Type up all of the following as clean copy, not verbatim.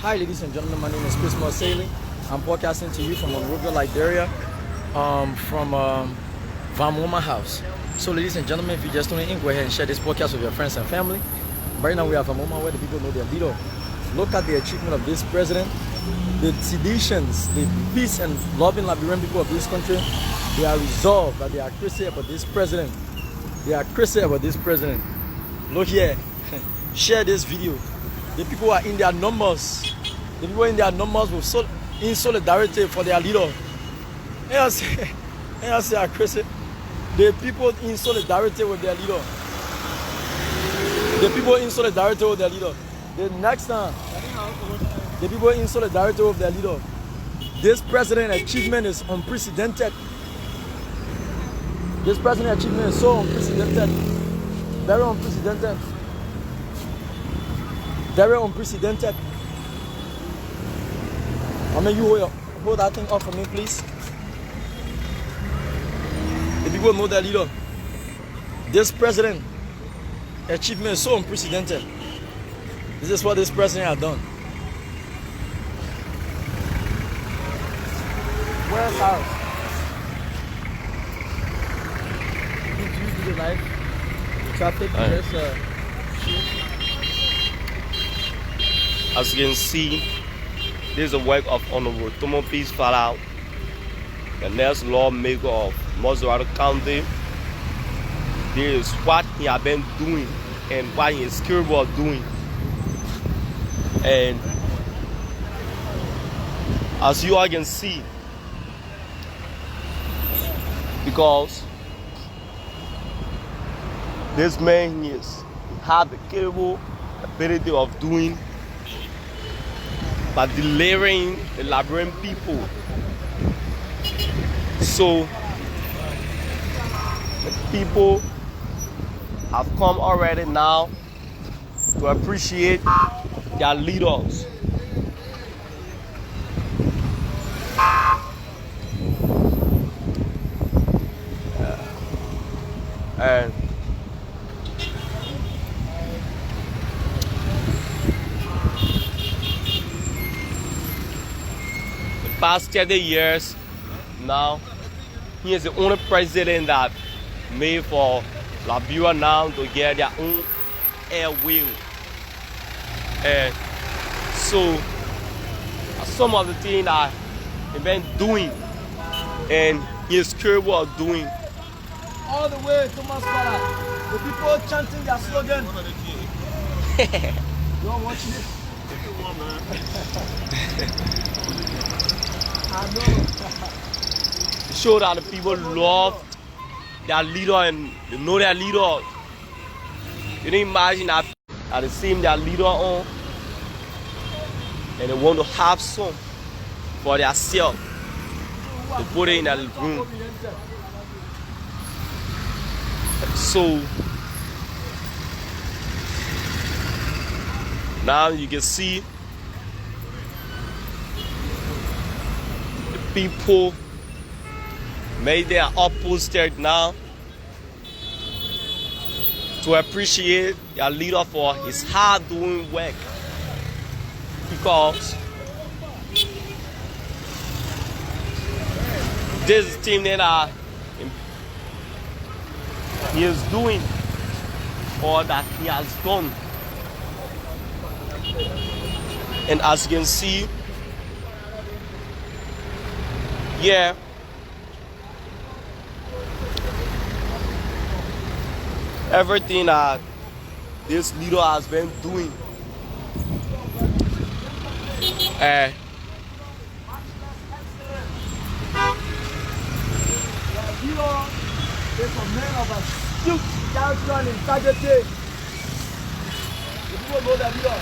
Hi, ladies and gentlemen. My name is Chris Sailing. I'm broadcasting to you from Monrovia, Liberia, from Vamoma House. So, ladies and gentlemen, if you just tuning in, go ahead and share this podcast with your friends and family. Right now, we have a moment where the people know their leader. Look at the achievement of this president, the seditions, the peace and loving Liberian people of this country. They are resolved that they are crazy about this president. They are crazy about this president. Look here. Share this video. The people are in their numbers. The people in their numbers will in solidarity for their leader. And I say are crazy. The people in solidarity with their leader. The people in solidarity with their leader. The next time, the people in solidarity with their leader. This president achievement is unprecedented. This president achievement is so unprecedented. Very unprecedented. Very unprecedented. I mean, you hold that thing up for me, please. The people know their leader. This president achievement is so unprecedented. This is what this president has done. Where's house? You do the live. The traffic. As you can see, this is the work of Honorable Tomo Peace Falau, the next lawmaker of Mozorado County. This is what he has been doing and what he is capable of doing. And as you all can see, because this man has the capable ability of doing by delivering the Liberian people. So the people have come already now to appreciate their leaders. And past 30 years now, he is the only president that made for Liberia now to get their own airway. And so some of the things that he's been doing and he is capable of doing. All the way to Mascara, the people chanting their slogan. You want to watch this? I know. Show that the people love their leader and they know their leader. You can imagine that they see their leader on and they want to have some for themselves. They put it in their room. So now you can see the people made their up posted now to appreciate their leader for his hard doing work, because this thing that he is doing or that he has done. And as you can see, yeah, everything that this leader has been doing. It's a man of astute character and integrity. The people know that leader.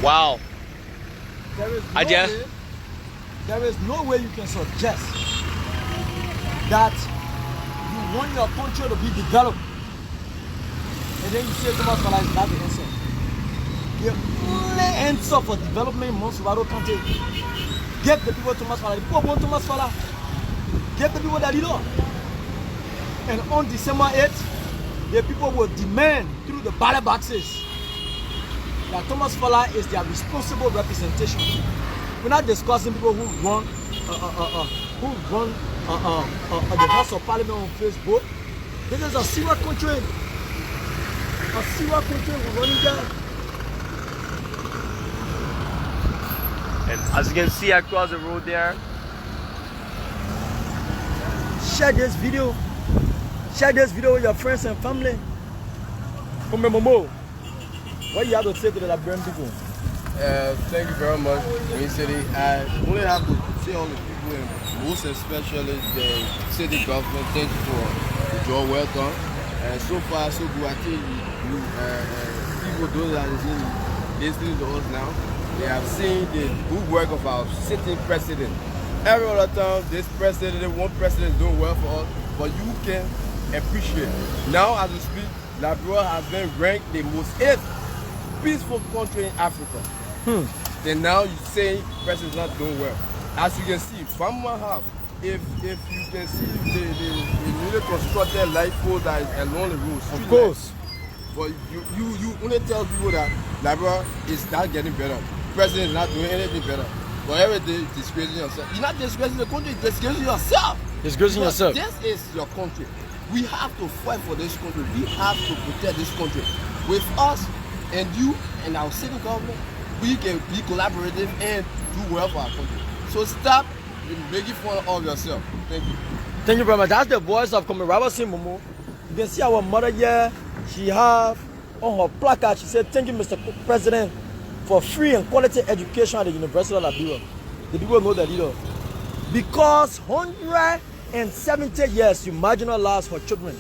Wow. There is no way you can suggest that you want your country to be developed and then you say Thomas Fala is not the answer. The only answer for development in Mozorado County, give the people Thomas Fala. The people want Thomas Fala. Give the people that leader. And on December 8th, the people will demand through the ballot boxes that Thomas Fowler is their responsible representation. We're not discussing people who run the House of Parliament on Facebook. This is a serious country. A serious country we're running there. And as you can see across the road there, share this video. Share this video with your friends and family. Come Momo, what you have to say to the Liberian people? Thank you very much, Green City. I only have to say all the people, and most especially the city government, thank you for the job well done. So far, so good. I think people, those that are listening to us now, they have seen the good work of our sitting president. Every other time, this president, one president is doing well for us, but you can appreciate. Now, as we speak, Liberia has been ranked the most peaceful country in Africa. Then now you say president is not doing well. As you can see, from my house, if you can see the newly constructed light pole that is along the road. Of course. But you only tell people that Liberia is not getting better. President is not doing anything better. But every day you're disgracing yourself. You're not disgracing the country, you're disgracing yourself. Disgracing yourself. This is your country. We have to fight for this country. We have to protect this country. With us and you and our city government, we can be collaborative and do well for our country. So stop making fun of yourself. Thank you. Thank you very much. That's the voice of Comrade Robinson Momo. You can see our mother here. She have on her placard, she said, "Thank you, Mr. President, for free and quality education at the University of Liberia." The people know the leader. Because 170 years you marginalized her children.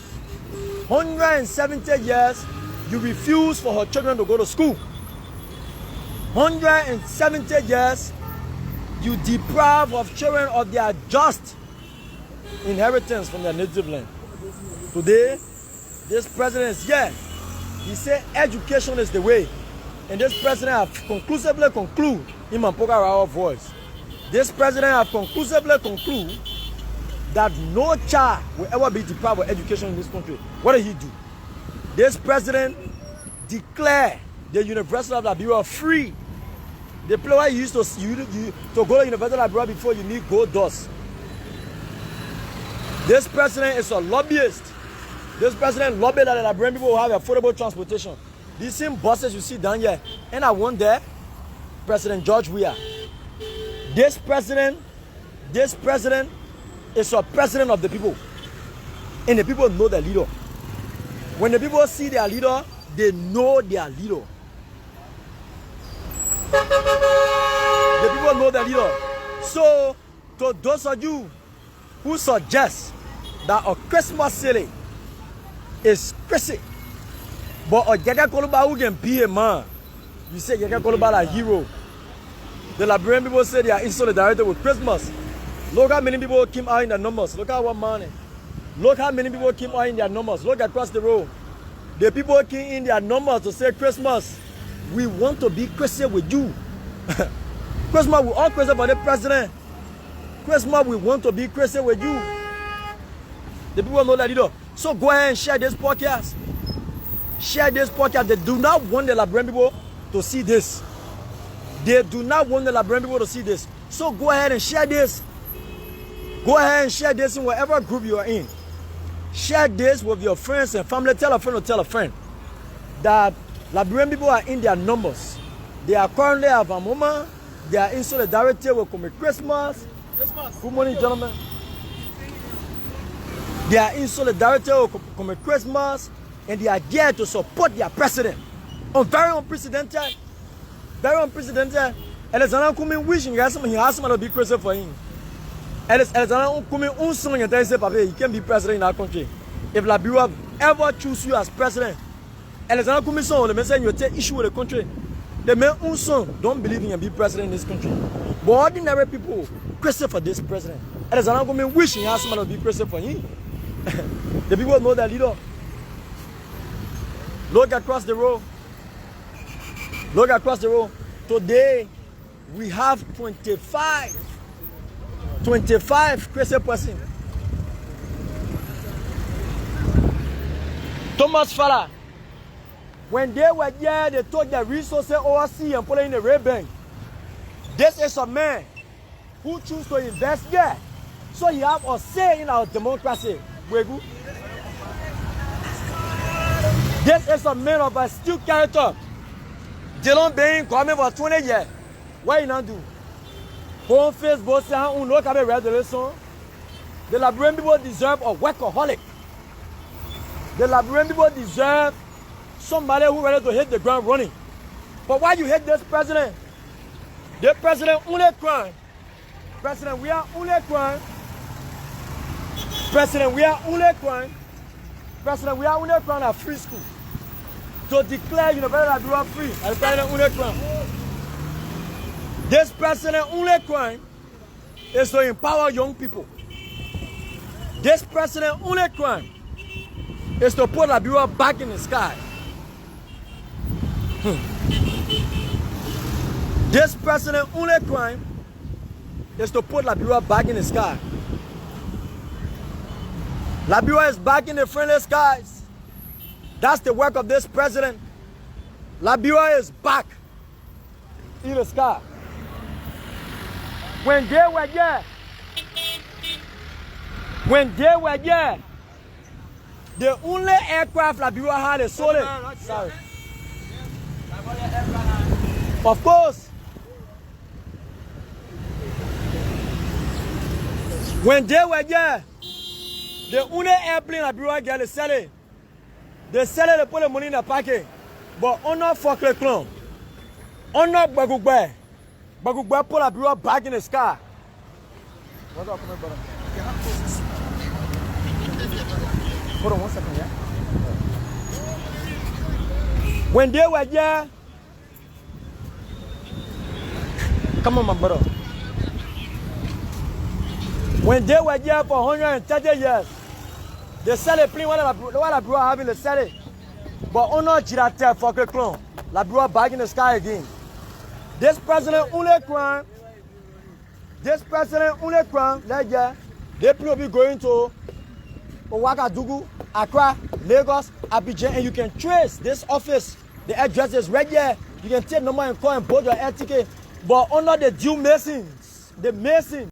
170 years you refuse for her children to go to school. 170 years you deprive of children of their just inheritance from their native land. Today, this president is here. He said education is the way. And this president has conclusively concluded in Mampoka Rawa voice. This president has conclusively concluded that no child will ever be deprived of education in this country. What did he do? This president declared the University of Liberia free. The place where you used to go to University of Liberia before, you need gold dust. This president is a lobbyist. This president lobbied that the Liberian people will have affordable transportation. These same buses you see down here, and I went there, President George Weah. This president is a president of the people. And the people know their leader. When the people see their leader, they know their leader. The people know their leader. So, to those of you who suggest that a Christmas sailing is crazy, but a Yaka Koluba who can be a man, you say Yaka Koluba a hero. The Liberian people say they are in solidarity with Christmas. Look how many people came out in their numbers. Look at what money. Look how many people came out in their numbers. Look across the road. The people came in their numbers to say Christmas, we want to be Christian with you. Christmas, we all Christian for the president. Christmas, we want to be Christian with you. The people know that leader. So go ahead and share this podcast. Share this podcast. They do not want the Liberian people to see this. They do not want the Liberian people to see this. So go ahead and share this. Go ahead and share this in whatever group you are in. Share this with your friends and family. Tell a friend or tell a friend that Liberian people are in their numbers. They are currently at a moment. They are in solidarity with Commit Christmas. Good morning, gentlemen. They are in solidarity with Commit Christmas, and they are there to support their president. Very unprecedented. Very unprecedented. Alexander Kumi wishing he has to be Christian for him. Alexander Kumi unsung and say, Papa, he can be president in our country. If Liberia ever choose you as president, Alexander Kumi son, the message you take issue with the country. The men unsung don't believe in and be president in this country. But ordinary people Christian for this president. Alexander Kumi wishing he has to be Christian for him. The people know their leader. Look across the road. Look across the road. Today, we have 25 Christian persons. Thomas Fala. When they were there, they took the resources overseas and put it in the red bank. This is a man who choose to invest there. So he have a say in our democracy. This is a man of a still character. Dylan Bain coming for 20 years. What you not do? Bon Facebook say how no can be read the lesson. The Liberian people deserve a workaholic. The Liberian people deserve somebody who ready to hit the ground running. But why you hate this president? The president only crime. President, we are only crime. President, we are only crime. President, we are only crime at free school. To declare University of Liberia free. And the president only crime. This president only crime is to empower young people. This president only crime is to put Liberia back in the sky. This president only crime is to put Liberia back in the sky. Liberia is back in the friendly skies. That's the work of this president. Liberia is back in the sky. When they were there, the only aircraft Liberia had is solid. Sorry. Of course. When they were there, the only airplane Liberia get is sell it. They sell it, they put the money in the pocket. But on not fuck the clown. On not Bagugbe. Bagugbe put Liberia back in the sky. What's up, my brother? Hold on 1 second, yeah? When they were there, come on, my brother. When they were there for 130 years, they sell a plane while Liberia having to sell it. But on not Girate for the clown. Liberia back in the sky again. This president only crime. This president only crime. Like yeah, they will be going to Ouagadougou, Accra, Lagos, Abidjan, and you can trace this office. The address is right there. You can take number and call and board your air ticket. But under the due Masons, the Masons,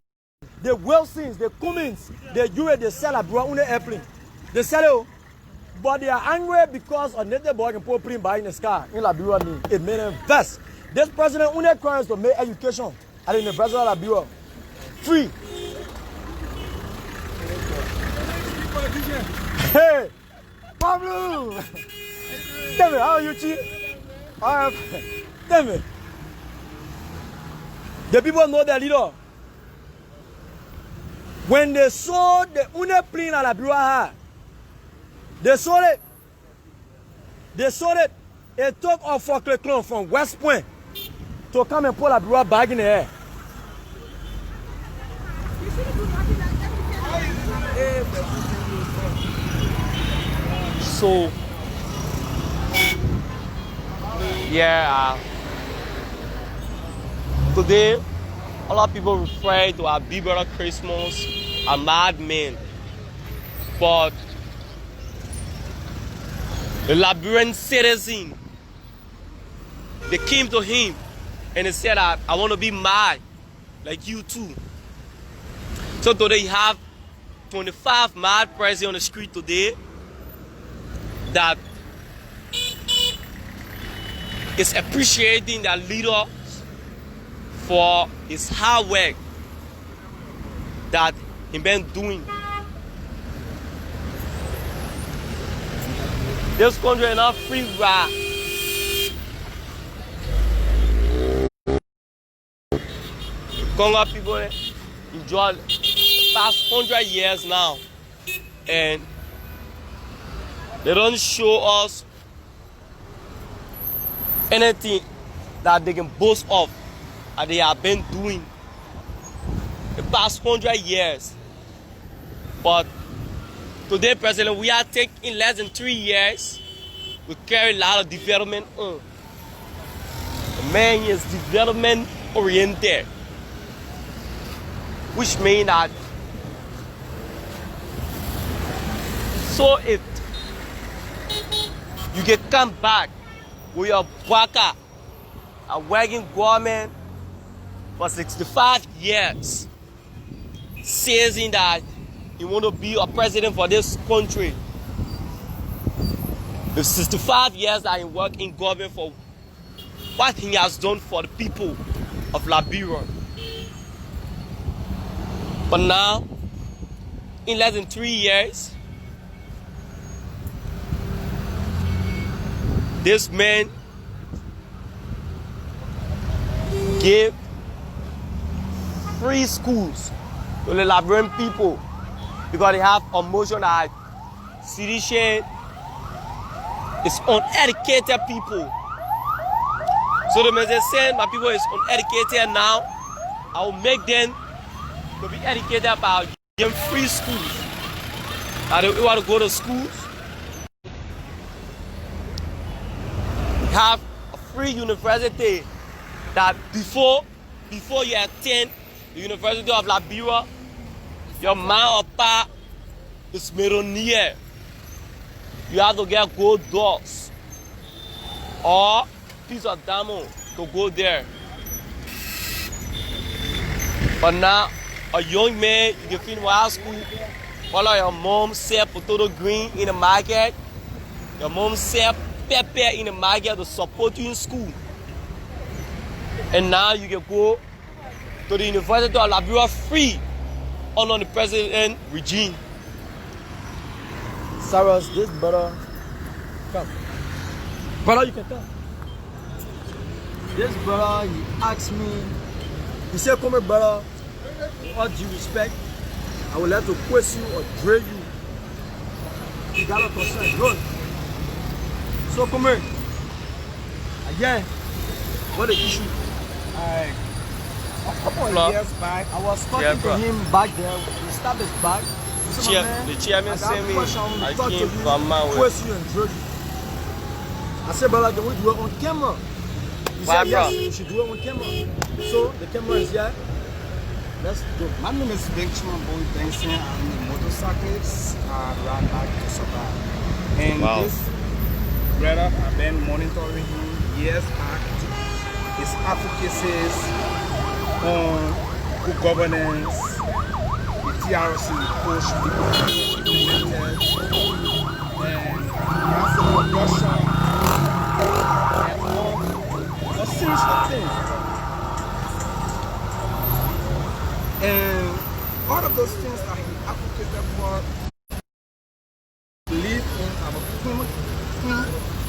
the Wilsons, the Cummins, the UA, they sell a bro on the airplane. They sell it, but they are angry because a native boy can put plane by in the sky in Liberia. It made them vest. This president only requires to make education at the University of Liberia free. Hey, Pablo! Tell me, how are you, Chief? Tell me. The people know their leader. When they saw the only plane at Liberia, they saw it. They saw it. It took off for Cleclon from West Point to come and put Liberia back in the air. So, yeah, today, a lot of people refer to our Big Brother Christmas a madman. But the Liberian citizen, they came to him and they said, I want to be mad like you too. So today you have 25 mad presidents on the street today that is appreciating their leaders for his hard work that he been doing. This country is not free ride. Congo people enjoy the past 100 years now, and they don't show us anything that they can boast of that they have been doing the past 100 years. But today, President, we are taking less than 3 years. We carry a lot of development on. The man is development oriented, which means that you can come back with your worker, a working government for 65 years, saying that you want to be a president for this country. The 65 years that he worked in government for what he has done for the people of Liberia. But now, in less than 3 years, this man gave free schools to the Liberian people because they have a motion that CDCID is uneducated people. So the message saying my people is uneducated now, I will make them to be educated by giving free schools. Now they want to go to schools, have a free university that before you attend the University of Liberia, your mom or pa is millionaire. You have to get gold doors or piece of diamond to go there. But now, a young man, you can finish high school, follow your mom sell potato green in the market, your mom sell pepper in the market to support you in school. And now you can go to the University of Liberia free under the president regime. Cyrus, this brother, come. Brother, you can come. This brother, he asked me, he said, come here, brother, with all due respect, I would like to question you or drill you. You got a concern, good. So come here. Again, what the issue? A couple of years back, I was talking to him back there. He stopped his back. The chairman sent me, I came from my way. Question you and drill you. I said, brother, can we do it on camera? He said, yes, you should do it on camera. So the camera is here. Let's go. My name is Benjamin Boy Benson. I'm a motorcyclist. I ride back to survive. And this brother, I've been monitoring him years back. His advocacies on good governance, the TRC push people implemented, and he has a Russia and a series of things. And all of those things that he advocated for, believe in about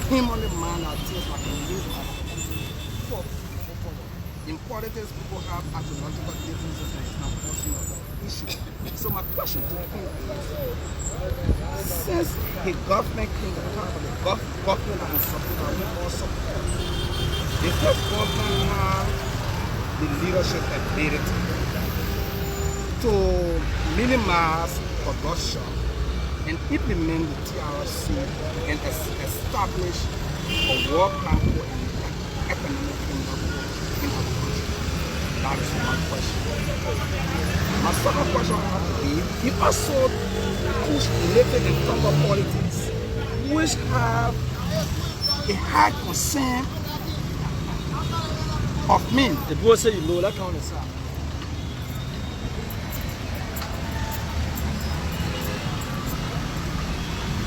him only man that things like believe in politics, people have ideological differences and it's not personal issue. So my question to him is, since the government came to talk about the government and support, are we all support? The first government had the leadership ability to minimize corruption and implement the TRC and establish a world plan for economic development in our country. That is one question. My second question would be, he also pushed elected and former politics, which have a high concern of men. The boy say you know that kind of stuff.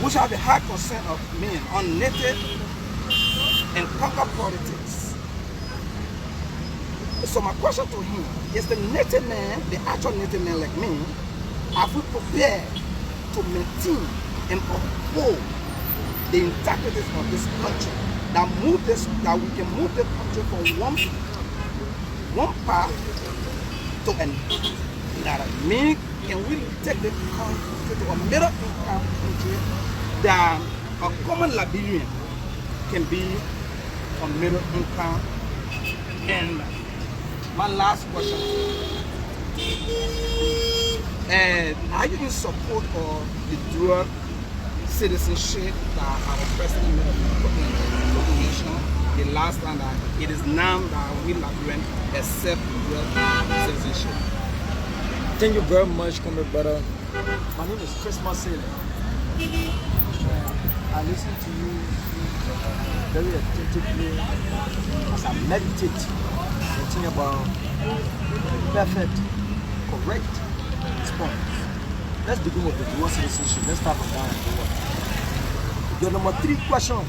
Which have a high concern of men on native and conquer politics. So my question to him is, the native man, the actual native man like me, are we prepared to maintain and uphold the integrity of this country, that we can move the country from one path to another? Meaning, can we take the country to a middle income country that a common Liberian can be a middle income? And my last question, are you in support of the dual citizenship that our president made a proclamation the last time, that it is now that we Liberians accept dual citizenship? Thank you very much, comrade brother. My name is Christmas Sailing. I listen to you very attentively as I meditate and think about perfect, correct response. Let's begin with the dual citizenship. Let's start from down and go up. The number 3 question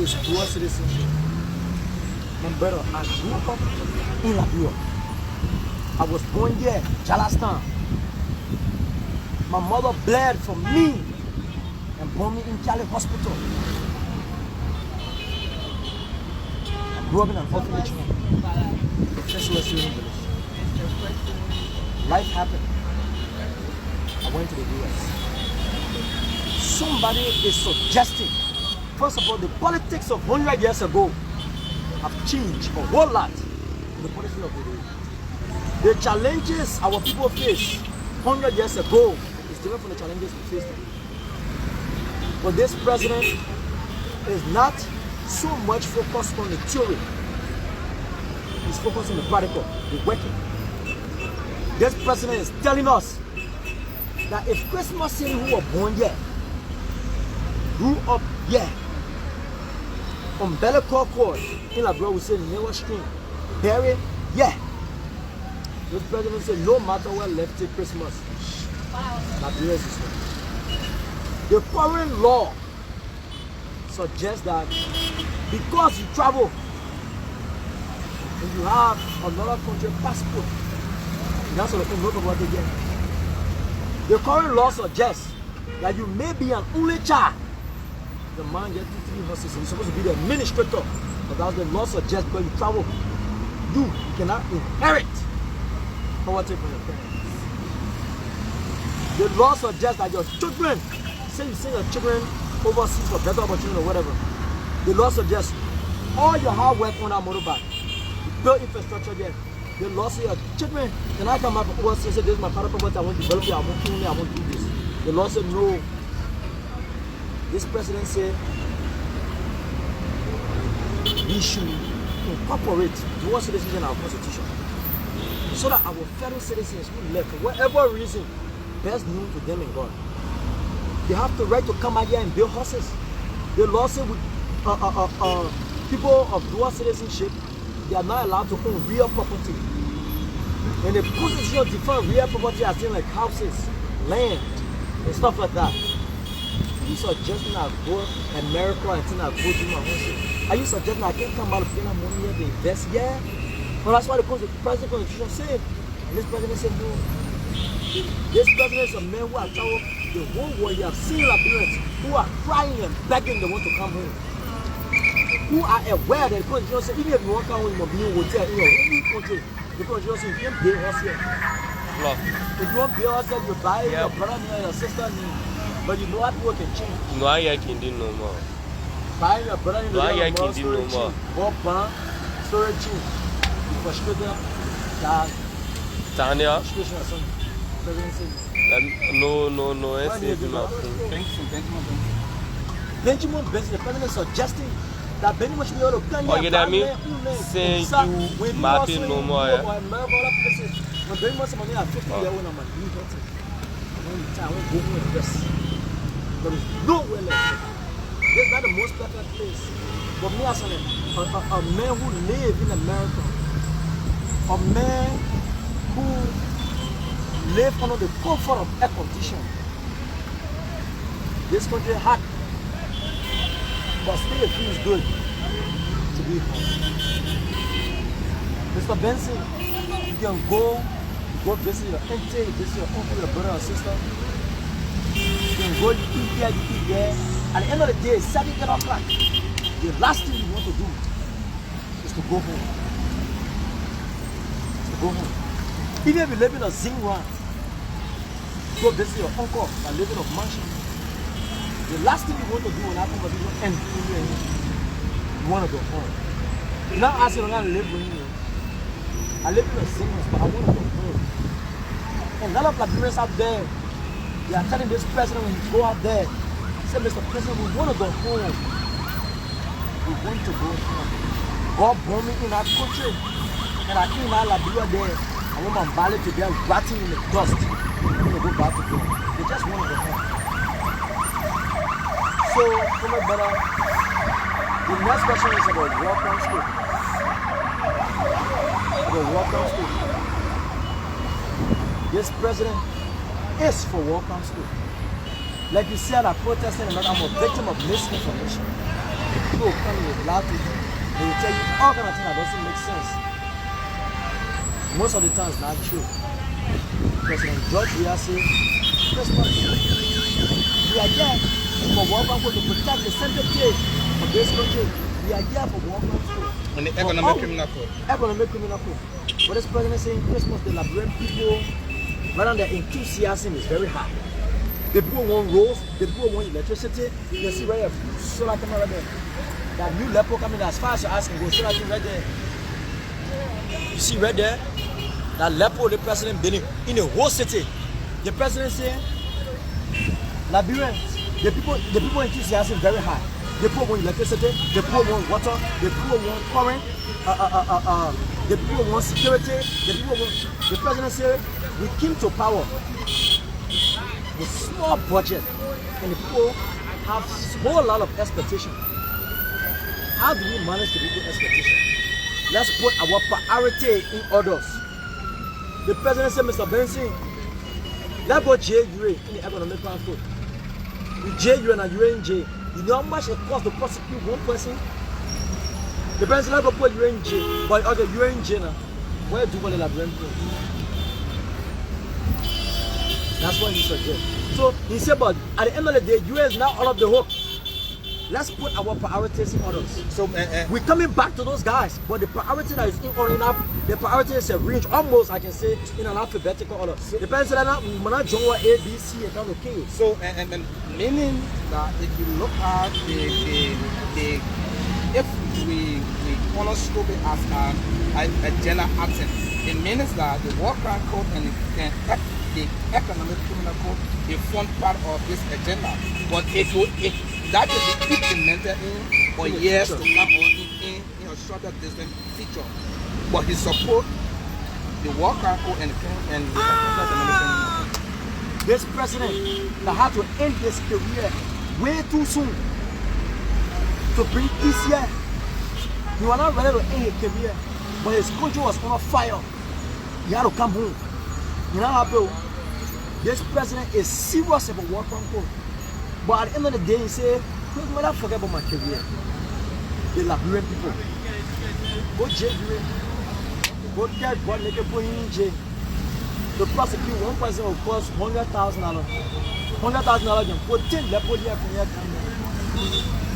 is dual citizenship. My brother, I grew up in Liberia. I was born here, Charleston. My mother bled for me and brought me in Cali Hospital. I grew up in an orphanage home. Just West Village. Life happened. I went to the US. Somebody is suggesting, first of all, the politics of 100 years ago have changed a whole lot in the politics of the day. The challenges our people face 100 years ago is different from the challenges we face today. But this president is not so much focused on the theory. He's focused on the practical, the working. This president is telling us that if Christmas City who were born here, grew up here, umbilical cord in Liberia, we say never string, buried, yeah. This president said no matter what left till Christmas, Liberia is one. The current law suggests that because you travel and you have another country passport, that's what the note about again. The current law suggests that you may be an only child. The man gets 2-3 horses and he's supposed to be the administrator, but that's the law suggests because you travel, you cannot inherit poverty from your parents. The law suggests that your children, say you send your children overseas for better opportunity or whatever, the law suggests all your hard work on that motorbike, build infrastructure there. The law says your children, can I come up overseas and say this is my father property, I want to develop it, I want to kill me, I want to do this. The law said no. This president said we should incorporate dual citizenship in our constitution so that our fellow citizens who left for whatever reason best known to them and God, they have the right to come out here and build houses. The law says people of dual citizenship, they are not allowed to own real property. And the constitution defines real property as things like houses, land, and stuff like that. Are you suggesting I go to America and think I go to my home? Are you suggesting I can't come out of paying money here to invest here? Well, that's why the president constitution said. And this president said no. This president is a man who has traveled the whole world. You have seen Liberians who are crying and begging they want to come home. Who are aware that the constitution says even if you want to come home, you must be in a hotel in your own country. The constitution says you can't build us here. If you want to build us here, you buy your brother and your sister. But you know what work can change. No, I can't do no more. Buying your brother in the can't do no more. Bob storage chain. You frustrate them. Tanya? Frustration or something. No, it's not. Benjamin Benson, the president is suggesting that Benjamin should be able to come here. Okay, that means saying you mapping no more. When Benjamin said, I'm 50 years old, I'm a new person. I won't go home and rest. There is nowhere left. This is not the most perfect place. But me as a man who lives in America, a man who lives under the comfort of air conditioning. This country is hot, but still it feels good to be home. Mr. Benson, you can go visit your auntie, visit your uncle, your brother or sister. You can go, you eat here, you eat there. At the end of the day, 7 o'clock, the last thing you want to do is to go home. Even if you live in a zing run, go visit your uncle and live in a mansion. The last thing you want to do when that conversation ends, you want to go home. You're not asking I'm going to live with you. I live in a zing house, but I want to go home. And a lot of Liberians out there, they are telling this president when you go out there, say, Mr. President, we want to go home. We want to go home. God born me in our country, and I in our Liberia there. I want my valley to be rotting in the dust. I want to go back to God. They just want to go home. So, come on, brother. The next question is about walk-on school. About walk-on school. This president is for walk-on school. Like you said, I protested and I'm a victim of misinformation. People come with loud people. They will tell you all kind of things that doesn't make sense. Most of the time it's not true. President George Weah Christmas. We are here for walk-on school to protect the sanctity of this country. We are here for walk-on school. On the economic criminal code. Economic criminal code. But this president saying Christmas, the Liberian people, rather their enthusiasm is very high. The people want roads, the people want electricity. You see right here, solar camera right there. That new lepo coming as far as your eyes can go, solar thing right there. You see right there, that lepo the president been in the whole city. The president saying, Liberians, the people enthusiasm very high. The people want electricity, the people want water, the people want current, the people want security, the president said, we came to power with small budget and the people have a whole lot of expectation. How do we manage to meet the expectation? Let's put our priority in orders. The president said, Mr. Benson, let's go JUA in the economic transport. With JUA and UNJ, you know how much it costs to prosecute one person? The president let's go put UNJ, but okay, UNJ now, where do you want to Liberian people? That's what he suggests. So he said, but at the end of the day, US is now all of the hook. Let's put our priorities in order. So we're coming back to those guys, but the priority that is in order enough, the priority is arranged almost, I can say, in an alphabetical order. So, depends on that, we're not join A, B, C, and kind of K. So, and meaning that if you look at the if we cornerstone it as a general action, it means that the war crime code and the economic criminal code is one part of this agenda. But if that will be implemented in for years to come or in a shorter distance future. But he support the war crime code and the economic criminal. This president that had to end his career way too soon to bring peace here. He was not ready to end his career, but his country was on fire. He had to come home. You know how people, this president is serious about war crime code. But at the end of the day, he said, please do not forget about my career. The Liberian people. Go jail, go get one nigga put in jail. To prosecute one person will cost $100,000. $100,000 can put 10 lepo here from here.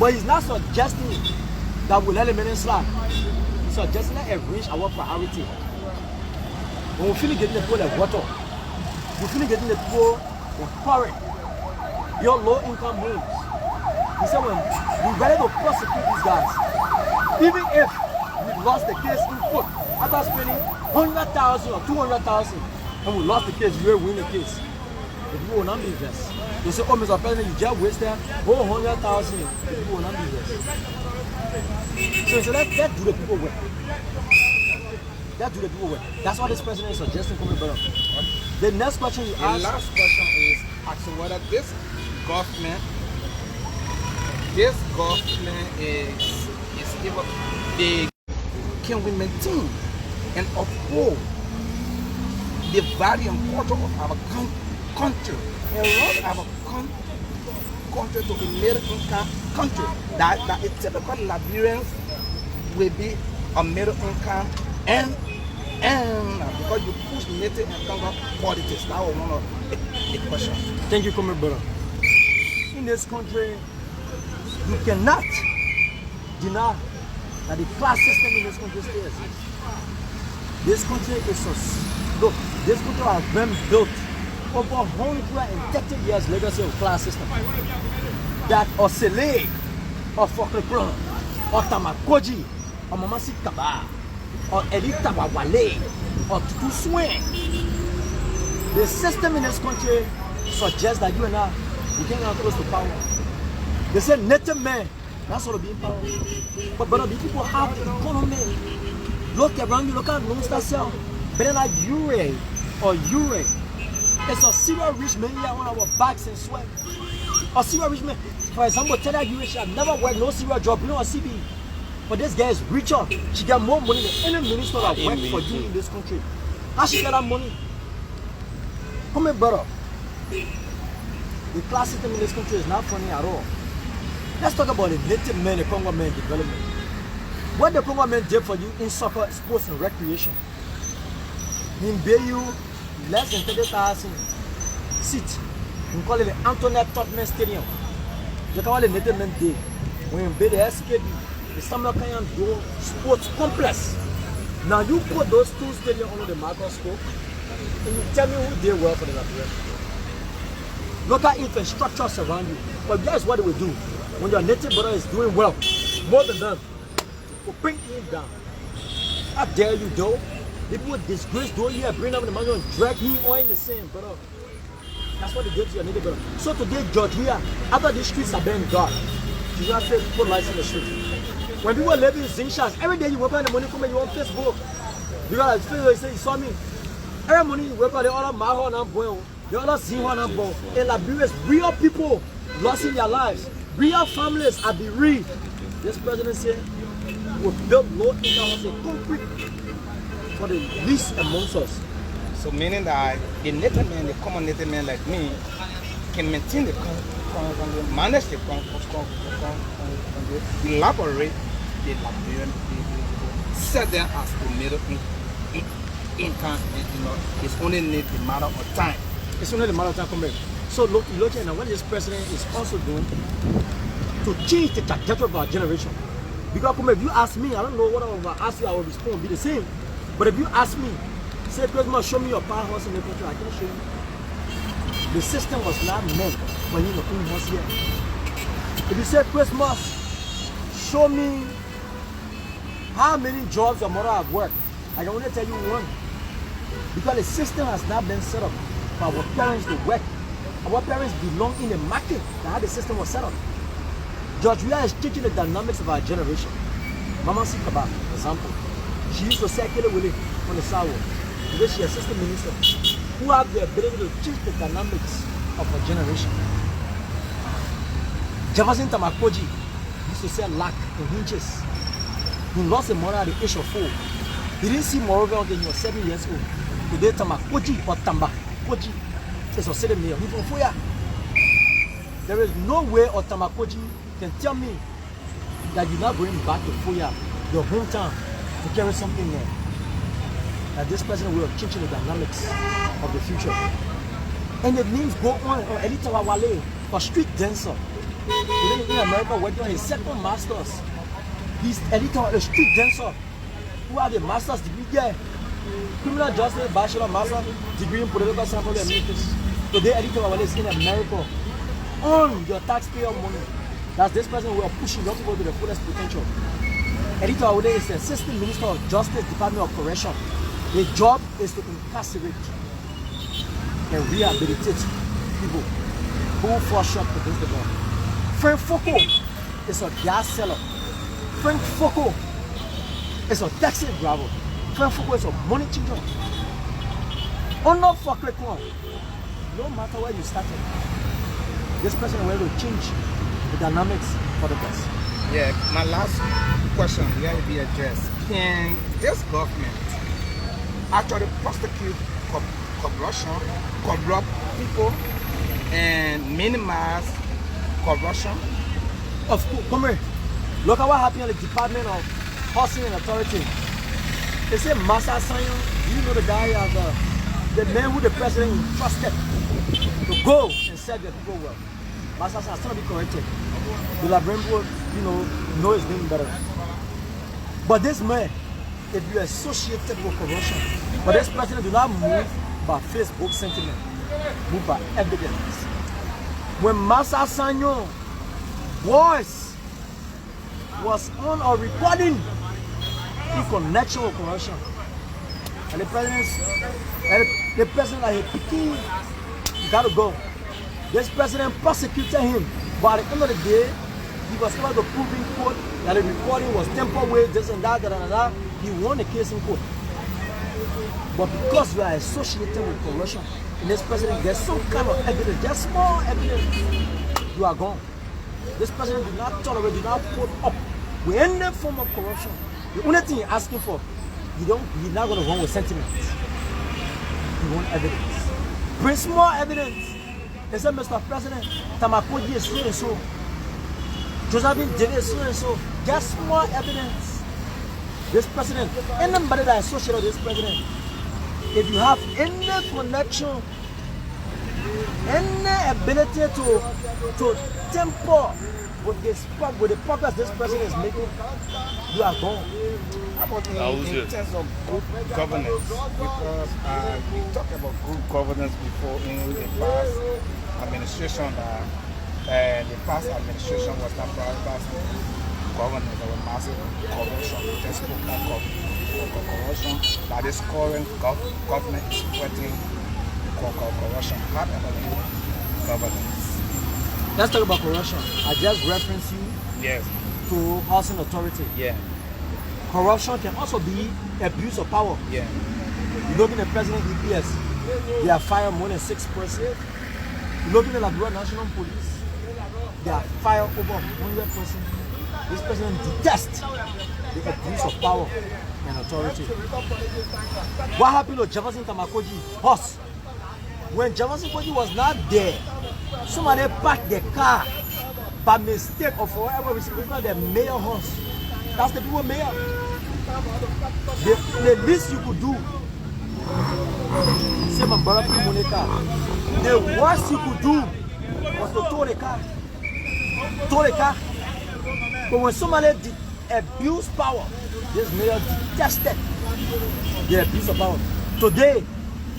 But he's not suggesting that we'll eliminate slack. He's suggesting that it reach our priority. When we finish getting the people like water, we finish getting the people with current, your low-income homes. He said when we're ready to prosecute these guys, even if we lost the case in court, after spending $100,000 or $200,000, and we lost the case, we will win the case. The people will not be invested. They say, oh, Mr. President, you just wasted $100,000. The people will not be invested. So he said, let's do the people well. Let's do the people well. That's what this president is suggesting coming back. The next question you ask. The last question is asking whether this government is able, can we maintain and uphold the value and culture of our country and run our country to a middle income country. That a typical Liberians will be a middle income and because you push native and Congo politics. That was one of the questions. Thank you, Comrade brother. In this country, you cannot deny that the class system in this country still exists. This country is look, this country has been built over 130 years legacy of class system. That Osele, or Foklepron, or Tamakoji, or Mamasi Kaba, or Elita Wale, or Tutuswe. The system in this country suggests that you and I, we can't get close to power. They say native men, that's what being power. But the people have the economy. Look around you, look at Monster Cell. Better like Ure or Ure. It's a serious rich man here on our backs and sweat. A serious rich man. For example, tell that you have never worked no serious job, you know, a CB. But this girl is richer. She got more money than any minister that work for you in this country. How she get that money? Come here, brother. The class system in this country is not funny at all. Let's talk about the native men, the Congo men development. What the Congo men did for you in soccer, sports, and recreation. In Bayou, less than 30,000 seats. We call it the Antoinette Tottenham Stadium. You can call it native men day. When you build the SKB, the Samuel Kanyan Do Sports Complex. Now you put those two stadiums under the microscope and you tell me who did well for the Liberia. Local infrastructure surround you. But guess what they will do? When your native brother is doing well, more than them, will bring him down. How dare you, though? People would disgrace doing here, bring up the money and drag him on in the sand, brother. That's what they did to your native brother. So today, George, we are, after these streets are being guarded, you just say put lights in the street. When people live in Zinshas, every day you wake up in the morning, come and you on Facebook. You got like Facebook, you say you saw me. Every morning you wake up, they all Maho and Amboy, they all Zinho and Amboy. In Liberia, real people lost in their lives. Real families are bereaved. This president said we build low-income houses, concrete for the least amongst us. So meaning that the native men, the common native men like me, can maintain the manage the elaborate the Liberian, set them as the middle income, you know, it's only need the matter of time. It's only the matter of time come back. So look at what this president is also doing to change the trajectory of our generation. Because if you ask me, I don't know what I will ask you, I will respond, be the same. But if you ask me, say, Christmas, show me your powerhouse in the country, I can show you. The system was not meant for you to own house here. If you say, Christmas, show me how many jobs your mother have worked, I can only tell you one. Because the system has not been set up for our parents to work. Our parents belong in the market. That's how the system was set up. George Weah is changing the dynamics of our generation. Mama Sikaba, for example, she used to say Kele Willie on the Sawo. Today she is assistant minister who have the ability to change the dynamics of our generation. Jefferson Tamakoji used to sell lac in hinges. He lost a mother at the age of 4. He didn't see Morovia until he was 7 years old. Today Tamakoji or Tambakoji is a city mayor. He's from Foya. There is no way Otamakoji can tell me that you're not going back to Foya, your hometown, to carry something there. That this president will change the dynamics of the future. And the names go on. Elita Wale, a street dancer. Today in America, working on his second master's. He's Elita, a street dancer who had a master's degree there. Criminal justice, bachelor, master degree in political science and administration. Today, Elita Wale is in America on your taxpayer money. That's this president we are pushing young people to the fullest potential. Elita Wale is the Assistant Minister of Justice, Department of Correction. His job is to incarcerate and rehabilitate people who fall short against the law. Frank Foko is a gas seller. Frank Foko is a taxi driver. Frank Foko is a money changer. Under Fakre Kwan, no matter where you started, this person will change the dynamics for the best. Yeah, my last question will be addressed. Can this government actually prosecute corruption, corrupt people, and minimize corruption? Of course, come here. Look at what happened in the Department of Housing and Authority. They say Massa Sanyo, do you know the guy, the man who the president trusted to go and serve the people well? Massa Sanyo has to be corrected. The Liberian people, know his name better. But this man, if you are associated with corruption, but this president do not move by Facebook sentiment, move by evidence. When Massa Sanyo voice was on a recording in connection with corruption, and the president like picking, you gotta go. This president prosecuted him, but at the end of the day, he was able to prove in court that the recording was temporary, this and that, He won the case in court. But because we are associated with corruption, and this president gets some kind of evidence, just small evidence, you are gone. This president do not tolerate, do not put up with any form of corruption. The only thing you're asking for, you're not going to run with sentiments. You want evidence. Bring small evidence. They said, Mr. President, Tamakoji is so and so. Josephine Jene is so and so. Get small evidence. This president, anybody that is associated with this president, if you have any connection, any ability to temper with the progress this president is making, you are gone. How about in terms of good governance? Because we talked about good governance before in the past administration. The past administration was not prioritizing governance. There was massive corruption. We just spoke on corruption. That this current government is fighting corruption. How about governance? Let's talk about corruption. I just referenced you to housing authority. Yeah. Corruption can also be abuse of power. Yeah. You look at the president EPS, they have fired more than 6 persons. You look at the Liberia National Police, they have fired over 100 persons. This president detests the abuse of power and authority. What happened to Jefferson Tamakoji horse? When Jefferson Tamakoji was not there, somebody parked their car by mistake or for whatever reason because the mayor horse. That's the people mayor. The least you could do, say my brother Monica, the worst you could do was to tow the car. Tow the car. But when somebody abuse power, this mayor detested the abuse of power. Today,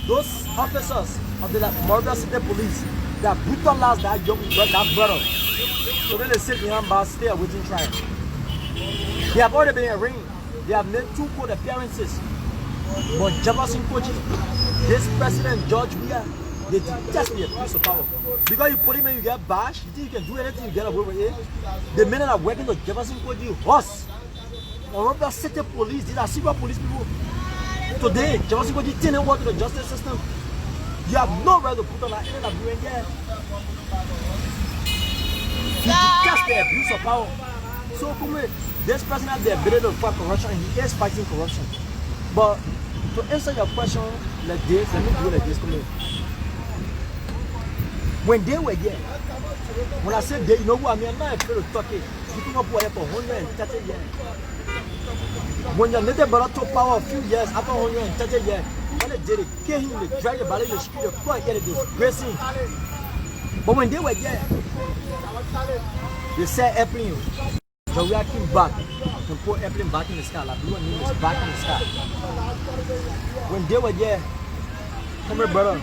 those officers of the Liberia City Police, they are brutalized that young brother. So then they sit behind bars, stay awaiting trial. They have already been arraigned. They have made 2 court appearances. But Jefferson Koji, this president, George Weah, they detest the abuse of power. Because you put him in, you get bashed, you think you can do anything, you get away with it. The men that are working with Jefferson Koji, horse, Liberia City Police, these are secret police people. Today, Jefferson Koji didn't work with the justice system. You have no right to put on any of you in there. He detests the abuse of power. So, this president has the ability to fight corruption and he is fighting corruption. But to answer your question like this, let me do it like this. When they were here, when I said they, you know who I mean? I'm not afraid to talk it. People up here for 130 years. When your little brother took power a few years after 130 years, when they did it, kill him, they drag the body in the street, they quite get it, disgrace him. But when they were here, they said airplane. So we are came back and put airplane back in the sky. Like blue and name is back in the sky. When they were there, come here, brother.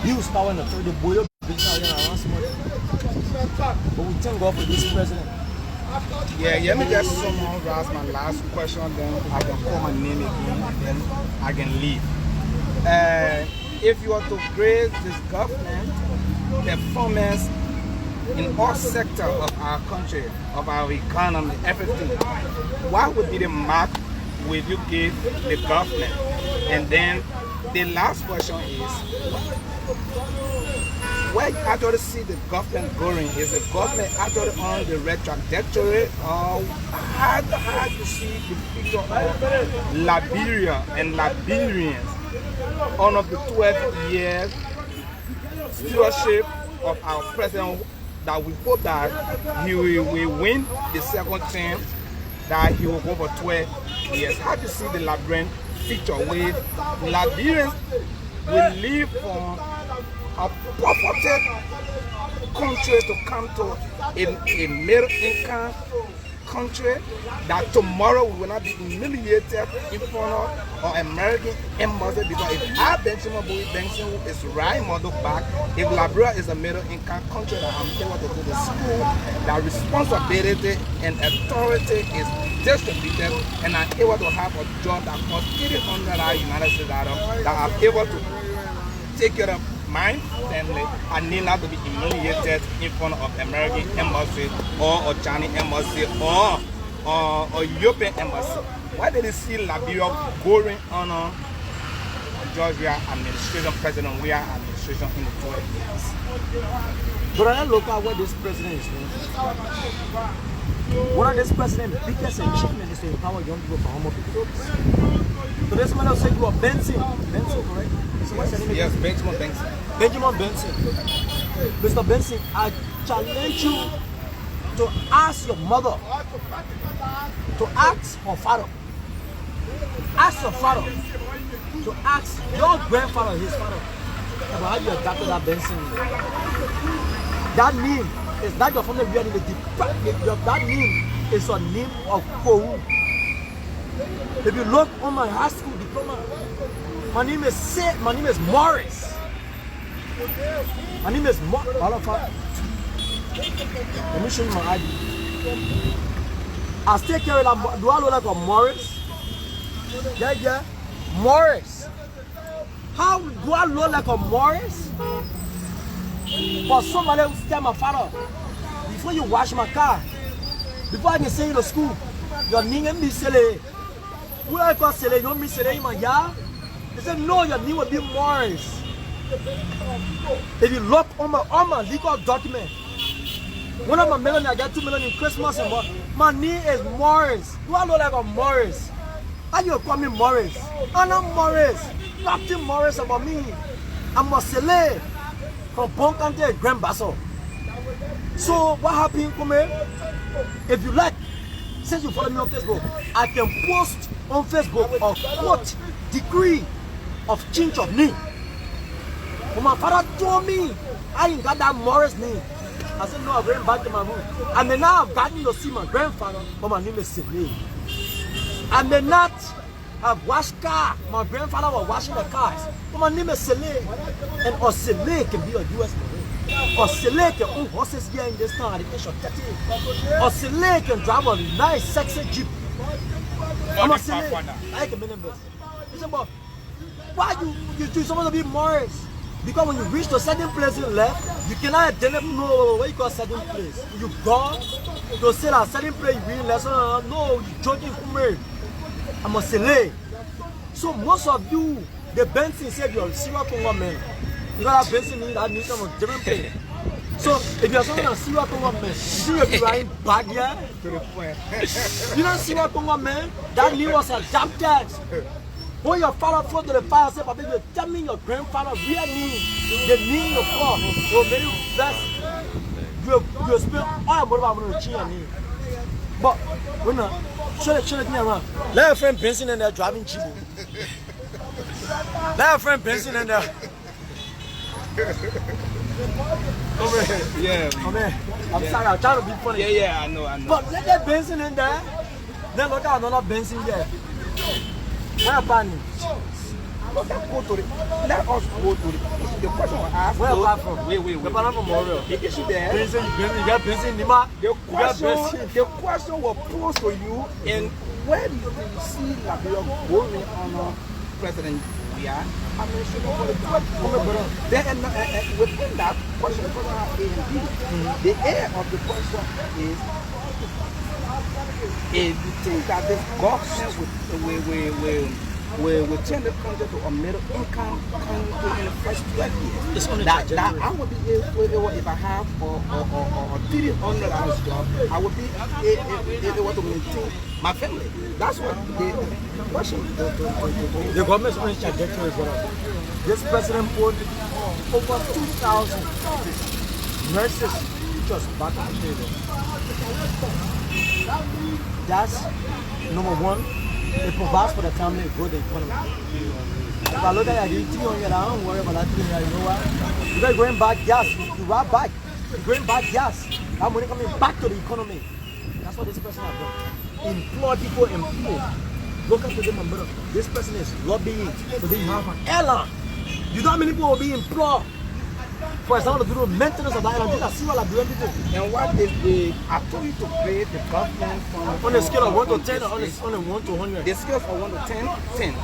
Abuse power and authority. The boy business around so much. But we thank God for this president. Yeah, let me just summarize my last question, then I can call my name again, and then I can leave. If you are to grade this government performance in all sectors of our country, of our economy, everything, what would be the mark will you give the government? And then the last question is, where you actually see the government going? Is the government actually on the right trajectory, or how do you see the picture of Liberia and Liberians on of the 12 years stewardship of our president, that we hope that he will win the second term, that he will go for 12 years. How do you see the Liberian future where Liberians will leave from a poverty country to come to a middle income country, that tomorrow we will not be humiliated in front of our American embassy, because if our Benjamin Bowie Benson is right model back, if Liberia is a middle income country that I'm able to go to school, that responsibility and authority is distributed, and I'm able to have a job that costs $300 United States dollars, that I'm able to take care of my family, I need not to be humiliated in front of American embassy or Chinese embassy or European embassy. Why did you see Liberia going on George Weah administration, President Weah administration in the 12 years. But I look at what this president is doing. One of this president's biggest achievement is to empower young people for homo people. So this man will say you are Benson. Benson, correct? So what's your name? Yes, Benjamin Benson. Benjamin Benson. Mr. Benson, I challenge you to ask your mother, to ask her father, ask your father, to ask your grandfather, his father, about how you adopted that Benson. That name is not your family really that name is a name of Kohu. If you look on my high school diploma, my name is Morris. My name is Morris. Let me show you my ID. I still carry that. Do I look like a Morris? Yeah. Morris. How do I look like a Morris? But somebody will tell my father, before you wash my car, before I can send you to school, your name and me silly. Who I call silly? You want me silly in my yard? They said, no, your name will be Morris. If you look on my legal document, one of my million, I got 2 million in Christmas and my name is Morris. Do I look like a Morris? How you call me Morris? I'm not Morris. Nothing Morris about me. I'm a silly. From Bon County and Grand Basso. So what happened, Kome? If you like, since you follow me on Facebook, I can post on Facebook a quote decree of change of name. When my father told me I ain't got that Morris name, I said no, I'm going back to my room. I may not have gotten to see my grandfather, but my name is Sele. I may not have washed car. My grandfather was washing the cars. But my name is Sele. And Osele can be a US Marine. Osele can own horses here in this town at the age of 30. Osele can drive a nice, sexy Jeep. I'm a Sele. I can be members. He said, but why you supposed to be Morris? Because when you reach to a certain place in left, you cannot identify where you call a certain place. You go to say that certain place you read lesson. No, you joking for me. I'm a Sele. So most of you, the Benson said you're a Syria Congo man. You got that Benson in that needs some different place. So if you're someone a Syria Congo man, you see you're flying back here to the point. You don't Syria Congo man, that name was adapted. When your father fought to the fire, said, Papa, you tell me your grandfather real name, the name you call, will make you best. You spend all your money on your name. But when show the thing around. Let your friend Benson in there driving Chibu. Let your friend Benson in there. Come here. Yeah. Come here. I'm sorry, I'm trying to be funny. Yeah, I know. But let that Benson in there. Then look at another Benson there. Where are you? Let us go to the question was asked. Where are you from? Wait. You're from Morel. The issue there. Benson, you got Benson, Nima. The question was posed to you, and where do you see Liberia going on President Weah administration for the government? Then within that question, A and B, the A of the question is, if you think that this government will turn the country to a middle income country in the first 12 years, it's only that I would be able, if I have a $300 job, I would be able to maintain my family. That's what the question. The government's only trajectory is what this president put over 2,000 nurses just back on the table. That's number one. It provides for the family to grow the economy. If I look at it, I don't worry about that thing. You know what? You're going back gas. You ride back. You're going back gas. That money coming back to the economy. That's what this person has done. Employ people, employ. Look at them and brother. This person is lobbying so they have an airline. You know how many people will be employed? For example, to do the maintenance of the island. I see what I'm doing. And what is I told you to create the government on a scale of 1 to 10 or on a 1 to 100? The scale of 1 to 10, 10.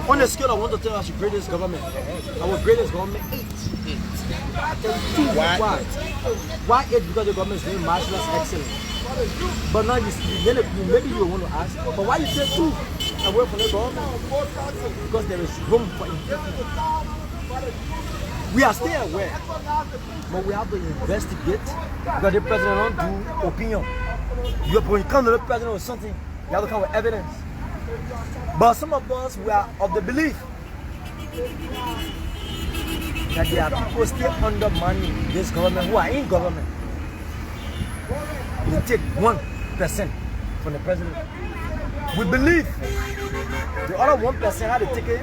On a scale of 1 to 10, I should grade this government. I will grade this government 8. Why? Why 8? Because the government is doing marvelous excellent. But now maybe you want to ask, but why you say 2? away from the government because there is room for improvement. We are still aware, but we have to investigate because the president don't do opinion. When you come to the president with something, you have to come with evidence. But some of us, we are of the belief that there are people still undermining this government who are in government. They take 1% from the president. We believe the other 1% how they take it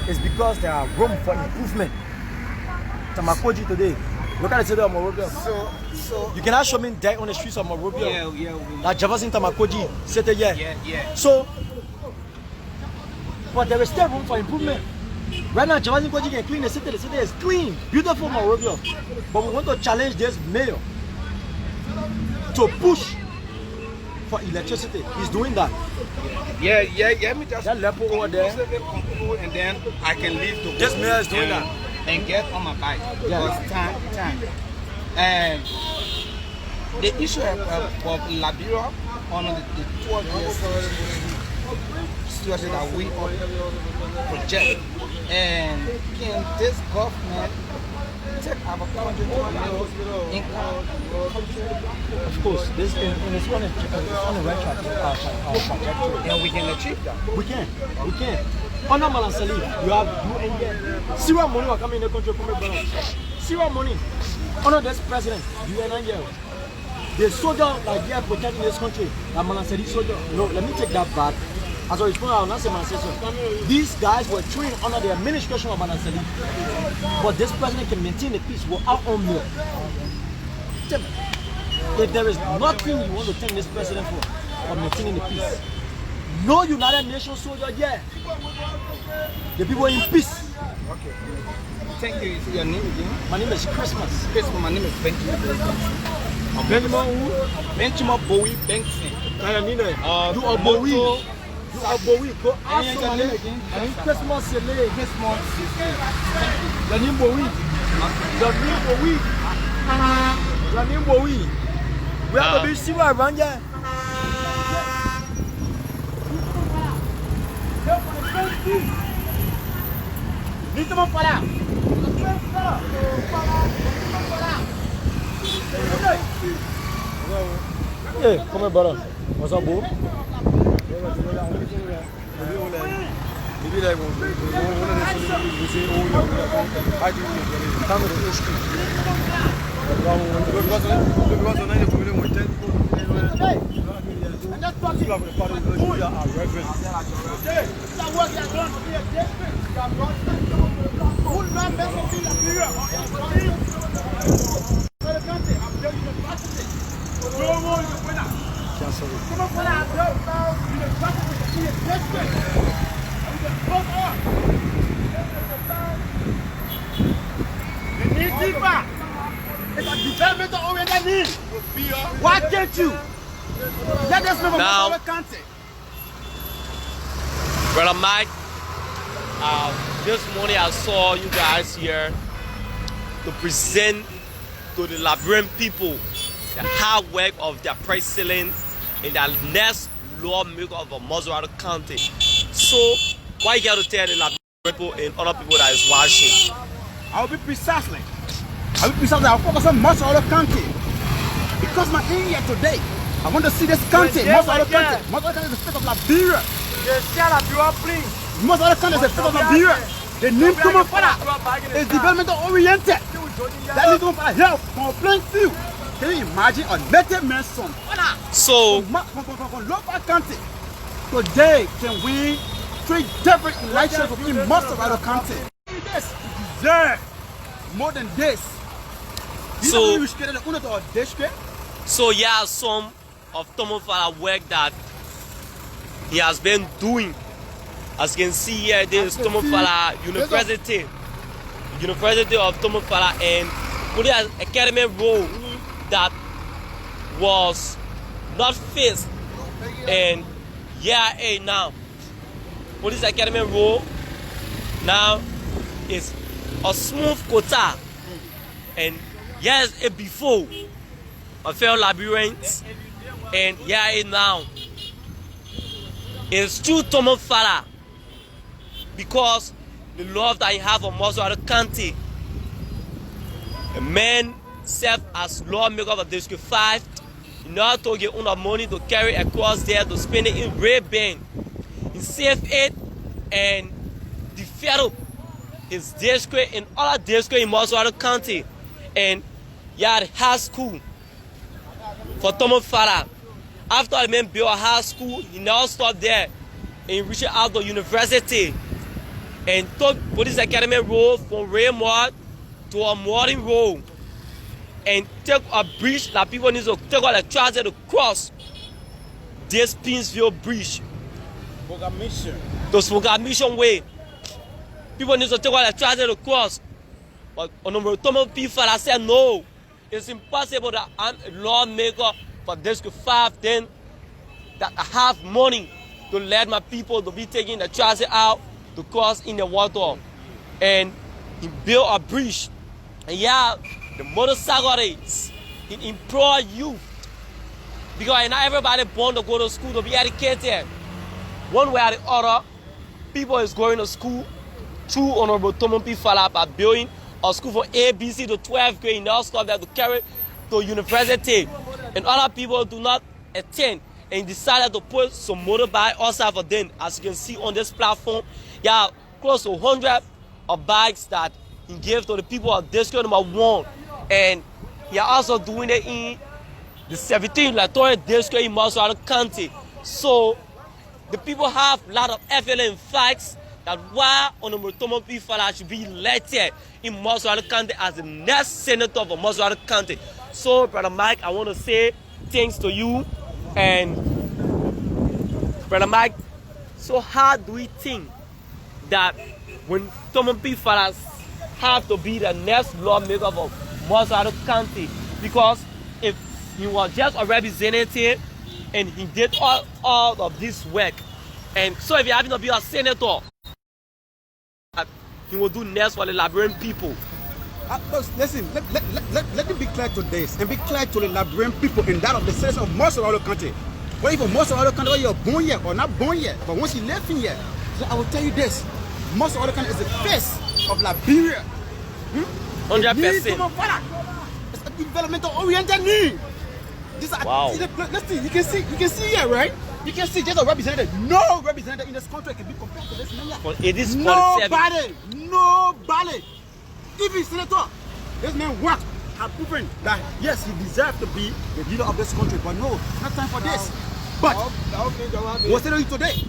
is because there are room for improvement. Tamakoji today, look at the city of Monrovia. So You cannot show me dead on the streets of Monrovia. yeah. Like Jefferson Tamakoji, city Yeah. So, but there is still room for improvement. Right now, Jefferson Tamakoji can clean the city. The city is clean, beautiful Monrovia. But we want to challenge this mayor to push for electricity. He's doing that. Yeah. Me just That level over there. and then I can leave to This mayor is doing that. and get on my bike. Yeah. Because time. And the issue of Liberia on the 12 years situation that we all project, and can this government take our country to a new income? Of course, this is on the right track. And we can achieve that. We can. Under Malansali, you have UN. Zero money will come in the country from the balance. Zero money. Under this president, UN and year. The soldier like they are protecting this country. That Malansali soldier. No, let me take that back. As I respond, I will not say Malansali. These guys were trained under the administration of Malansali. But this president can maintain the peace without own milk. If there is nothing you want to thank this president for maintaining the peace, no United Nations soldier yet. The people are in peace. Okay. Thank you. Your name again? My name is Christmas. My name is Benjamin. Benjamin who? Benjamin Bowie Benson. You are Bowie. You are Bowie. Go ask your somebody. name again? Christmas is late. Christmas is Your name Bowie. Your name Bowie. Your name Bowie. We have to be sure around here. Vite-moi pas là. Hey, come here, brother. What's up, bro? Why can't you? Let us know Now- about our country. Brother Mike, this morning I saw you guys here to present to the Liberian people the hard work of their president and the next lawmaker of Maserati County. So, why you got to tell the Liberian people and other people that is watching? I'll be precisely. I'll focus on most of the country. Because my in here today, I want to see this country. Most of the country. Most of the country is the state of Liberia. Most of the country is the state of Liberia. The name to is development oriented. That is going to help complain few. Can you imagine a native man's son? So, From local country. Today, can we treat different elections within most of our country? Yes, deserve more than this. So- So, yeah, some of Tomofala work that he has been doing. As you can see here, this is Tomofala University of Tomofala, and put it as academic role that was not fixed. And yeah, now put this academic role now is a smooth quota, and yes, it before a fellow Liberians, and yeah, now It's true Thomas Father because the love that you have for Moscow County. A man served as lawmaker for District 5. You know how to get enough money to carry across there to spend it in Ray-Ban. He saved it and developed his district and other districts in Moscow County. And he had high school for Thomas Father. After the man built a high school, he now stopped there and reached out to university and took Police Academy Road from Raymond to a modern road and take a bridge that people need to take out the transit to cross this Pinsville Bridge. The Spoga Mission Way. People need to take out the transit to cross. But Honorable Thomas P. Fala said no. It's impossible that I'm a lawmaker for District 5 then that I have money to let my people to be taking the transit out to cross in the water. And he built a bridge. And yeah, the motorcycle race, he employ youth. Because not everybody born to go to school to be educated. One way or the other, people is going to school through Honorable Thomas P. Fala by building a school from ABC to 12th grade. Now stop there to carry to university. And other people do not attend. And decided to put some motorbike outside for them. As you can see on this platform, yeah, close to 100 of bikes that he gave to the people of District number 1. And he also doing it in the 17th Electoral District in Moscow County. So the people have a lot of evident facts that why Honorable Thomas P. Fala should be elected in Moscow County as the next senator for Moscow County. So, Brother Mike, I want to say thanks to you. And Brother Mike, so how do we think that when Thomas P. Fala have to be the next lawmaker for Moscow County? Because if he was just a representative and he did all of this work, and so if he happen to be a senator, he will do next for the Liberian people. Listen, let me be clear to this and be clear to the Liberian people in that of the citizens of most of our country. Whether you're most of our country, whether you're born here or not born here, but once you live in here, so I will tell you this: most of our country is the face of Liberia. 100%. It's a developmental oriented need. Wow. Listen, you can see here, right? You can see just a representative. No representative in this country can be compared to this man. It is nobody. Even senator, this man worked, have proven that yes, he deserves to be the leader of this country. But no, not time for this. But what's telling you today?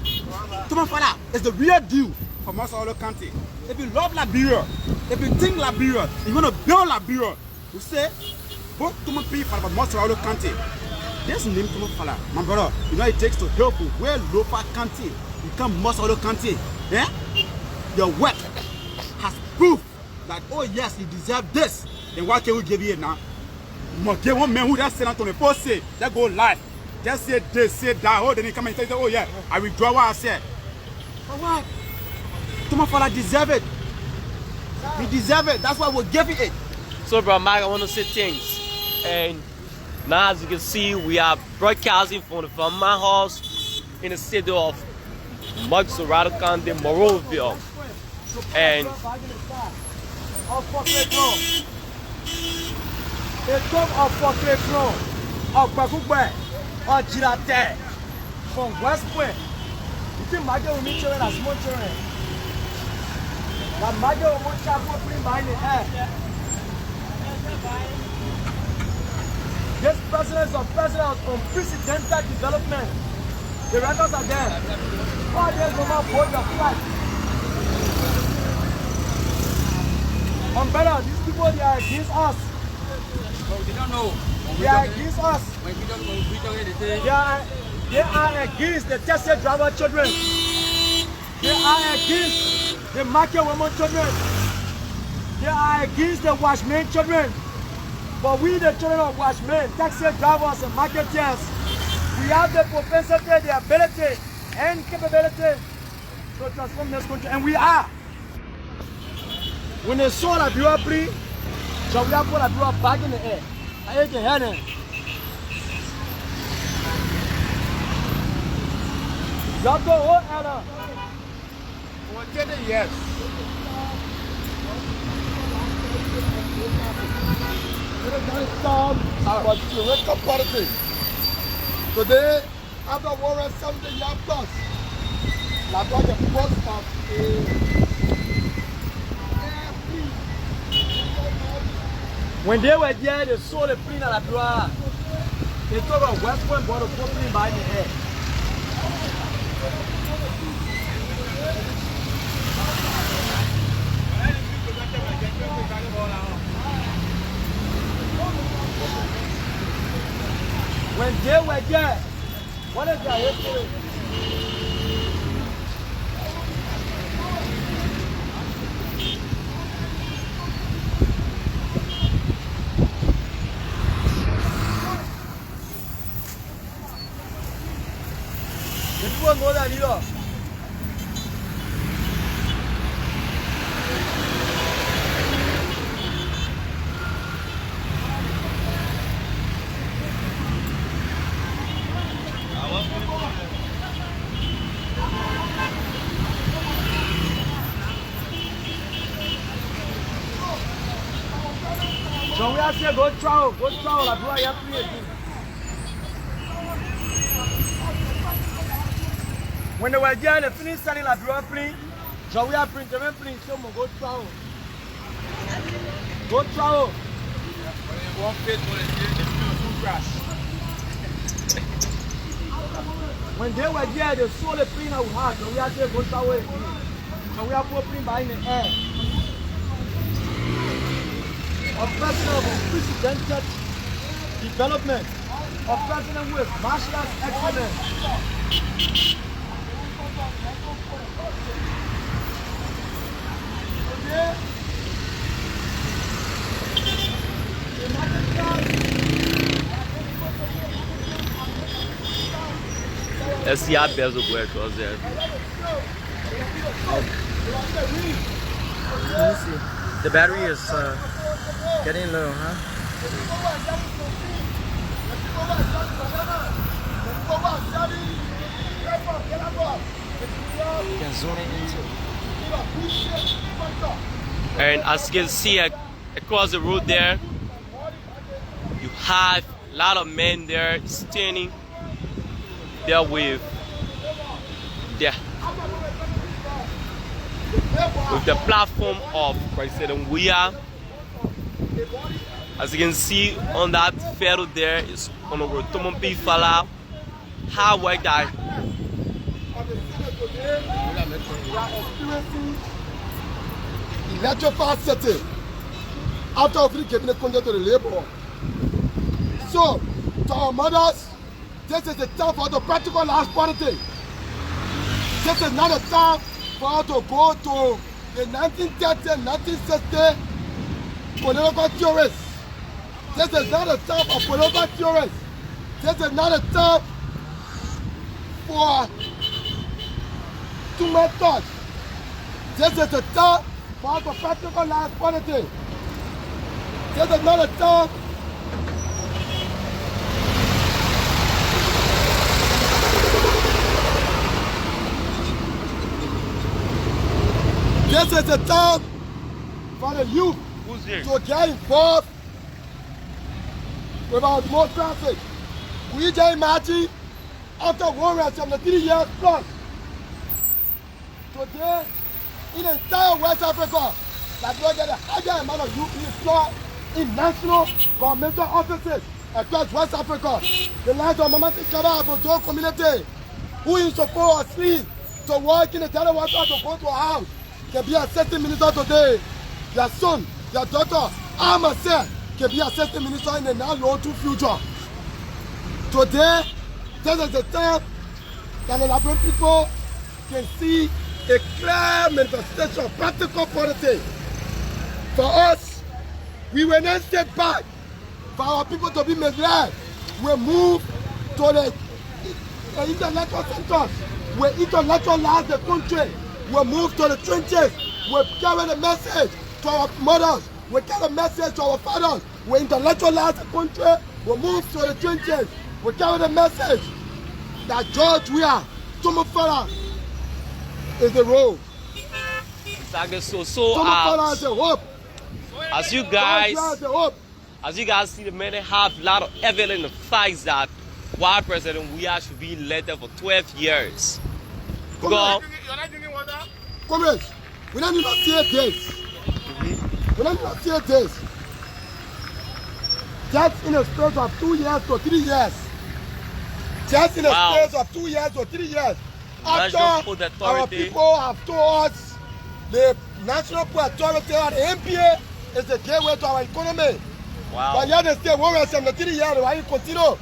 Thomas Fala is the real deal for Moscow County. If you love Liberia, if you think Liberia, if you want to build Liberia, you say, vote Thomas P. Fala for Moscow County. This name Thomas Fala, my brother, you know it takes to help you where local county become Moscow County. Yeah? Your work has proved that, oh yes, he deserves this. Then why can't we give you it now? You must give one man who just said on the post say, let's go live. Just say this, say that. Oh, then he come and say, oh yeah, I withdraw what I said. But why? Thomas Fala deserve it. He deserve it. That's why we're giving it. So, bro, Mike, I want to say thanks. And now, as you can see, we are broadcasting from the Vermont House in the city of Moscow County, Morovia. And from West Point. You think Maggie will meet children as small children? That Maggie will want to bring behind the air. This president is a president of unprecedented development. The records are there. Why there's no more board your flag? Umbrella, these people, they are against us. But we don't know. They are against us. When we don't get it. They are against the taxi driver children. They are against the market women children. They are against the watchmen children. But we, the children of watchmen, taxi drivers and marketeers, we have the propensity, the ability and capability to transform this country, and we are. When they saw that we were free, so we have put that we were back in the air. I can hear them. You have to hold Anna. For 30 years. It is very time for political politics. Today, after 170 years plus, la droite est poste When they were there, they saw the plane at la Bureau. They took a West Point bought a plane by the head. When they were there, what is their history? The people know that leader. So we are saying go travel, la Bureau, you have to again. When they were there, they finished selling la Bureau plane. So we are printing them plane, so we go travel. Go travel. one fit for the crash. When they were there, they saw the plane that we had. So we are saying go travel again. So we are putting by in the air. A president of unprecedented development, a president with martial excellence. Let's see how best will work was there. Let me see. The battery is getting low, huh? You can zoom in into. And as you can see across the road there, you have a lot of men there standing there with the platform of President Weah. As you can see on that photo there is Honorable Thomas P. Fala. Hard work that We are experiencing electrified setting after we giving the content to the labor. So, to our mothers, this is the time for the practical last politics. This is not a time for us to go to the 1930 and 1960 political theorists. This is not a time for political theorists. This is not a time for too much thought. This is the time for us to practical last politics. This is not a time This is the time for the youth to get involved with our democracy. We just imagine after 173 years plus, today in the entire West Africa, that we get a higher amount of youth employed in national governmental offices across West Africa. The likes of Mama Tikara Abodo community, who is supposed to sleep to work in the Delaware to go to a house, can be assistant minister today. Your son, your daughter, I myself can be assistant minister in the now long-term future. Today, this is the time that the Liberian people can see a clear manifestation of practical politics. For us, we will not step back for our people to be misled. We move to the intellectual centers. We intellectualize the country. We move to the trenches. We carry the message to our mothers. We carry the message to our fathers. We intellectualize the country. We move to the trenches. We carry the message that George Weah Tomofala is the road. Exactly. So Tomofala is the hope. as you guys see, the men have a lot of evidence and facts that while President Weah should be elected for 12 years. Because Comrades, we don't even see this. We don't even see this. Just in a space of 2 years to 3 years. Just in a space of 2 years to 3 years. After our people have told us the National Port Authority or the NPA is the gateway to our economy. wow. But yet they say 173 years, why you continue?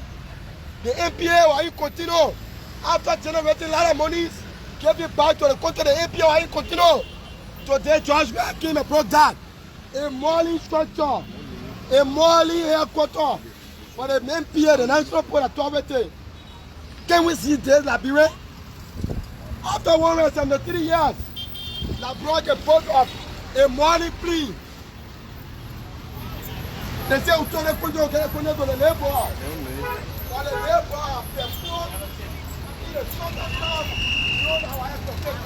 The NPA, why you continue? After generating a lot of monies, give it back to the country, the NPA, why you continue? Today, George came and broke that. A modeling structure, a modeling headquarters for the NPA, the National Port Authority. Can we see this, Liberia? After 173 years, they brought a vote of a morning plea. They say, "Uto le kunjo kele kunjo to the labor." For the labor, the poor, in the front of town, you know how I have to take.